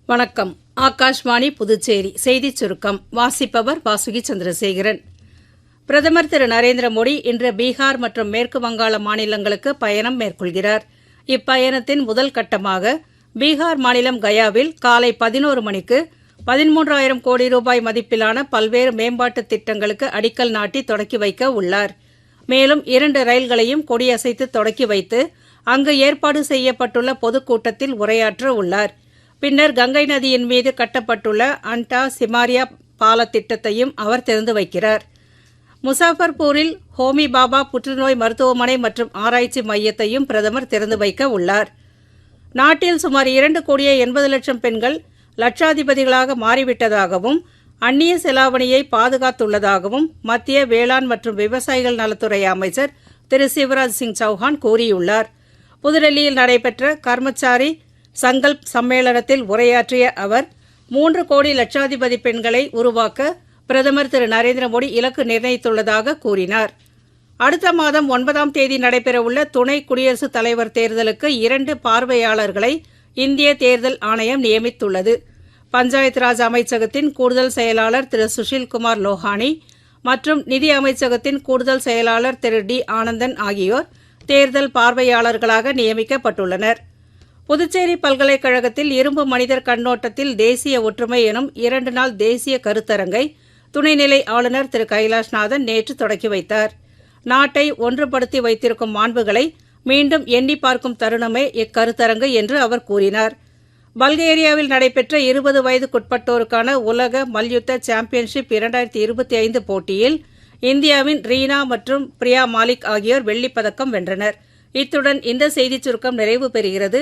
வணக்கம். ஆகாஷ்வாணி புதுச்சேரி செய்திச் சுருக்கம் வாசிப்பவர் வாசுகி சந்திரசேகரன். பிரதமர் திரு நரேந்திர மோடி இன்று பீகார் மற்றும் மேற்கு வங்காள மாநிலங்களுக்கு பயணம் மேற்கொள்கிறார். இப்பயணத்தின் முதல் கட்டமாக பீகார் மாநிலம் கயாவில் காலை 11 மணிக்கு 13,000 கோடி ரூபாய் மதிப்பிலான பல்வேறு மேம்பாட்டுத் திட்டங்களுக்கு அடிக்கல் நாட்டி தொடக்கி வைக்க உள்ளார். மேலும் 2 ரயில்களையும் கொடியசைத்து தொடக்கி வைத்து அங்கு ஏற்பாடு செய்யப்பட்டுள்ள பொதுக்கூட்டத்தில் உரையாற்ற உள்ளார். பின்னர் கங்கை நதியின் மீது கட்டப்பட்டுள்ள அண்டா சிமாரியா பால திட்டத்தையும் அவர் திறந்து வைக்கிறார். முசாஃபர்பூரில் ஹோமி பாபா புற்றுநோய் மருத்துவமனை மற்றும் ஆராய்ச்சி மையத்தையும் பிரதமர் திறந்து வைக்க உள்ளார். நாட்டில் சுமார் 2,80,00,000 பெண்கள் லட்சாதிபதிகளாக மாறிவிட்டதாகவும் அந்நிய செலாவணியை பாதுகாத்துள்ளதாகவும் மத்திய வேளாண் மற்றும் விவசாயிகள் நலத்துறை அமைச்சர் திரு சிவராஜ் சிங் சௌஹான் கூறியுள்ளார். புதுடெல்லியில் நடைபெற்ற கர்மச்சாரி சங்கல்ப் சம்மேளனத்தில் உரையாற்றிய அவர் 3 கோடி லட்சாதிபதி பெண்களை உருவாக்க பிரதமர் திரு நரேந்திர மோடி இலக்கு நிர்ணயித்துள்ளதாக கூறினார். அடுத்த மாதம் 9ஆம் தேதி நடைபெறவுள்ள துணை குடியரசுத் தலைவர் தேர்தலுக்கு 2 பார்வையாளர்களை இந்திய தேர்தல் ஆணையம் நியமித்துள்ளது. பஞ்சாயத் ராஜ் அமைச்சகத்தின் கூடுதல் செயலாளர் திரு சுஷில்குமார் லோஹானி மற்றும் நிதி அமைச்சகத்தின் கூடுதல் செயலாளர் திரு டி ஆனந்தன் ஆகியோர் தேர்தல் பார்வையாளர்களாக நியமிக்கப்பட்டுள்ளனர். புதுச்சேரி பல்கலைக்கழகத்தில் இரும்பு மனிதர் கண்ணோட்டத்தில் தேசிய ஒற்றுமை எனும் 2 நாள் தேசிய கருத்தரங்கை துணைநிலை ஆளுநர் திரு கைலாஷ்நாதன் நேற்று தொடக்கி வைத்தார். நாட்டை ஒன்றுபடுத்தி வைத்திருக்கும் மாண்புகளை மீண்டும் எண்ணி பார்க்கும் தருணமே இக்கருத்தரங்கு என்று அவர் கூறினார். பல்கேரியாவில் நடைபெற்ற 20 வயதுக்குட்பட்டோருக்கான உலக மல்யுத்த சாம்பியன்ஷிப் 2025 போட்டியில் இந்தியாவின் ரீனா மற்றும் பிரியா மாலிக் ஆகியோர் வெள்ளிப்பதக்கம் வென்றனர். இத்துடன் இந்த செய்திச் சுருக்கம் நிறைவு பெறுகிறது.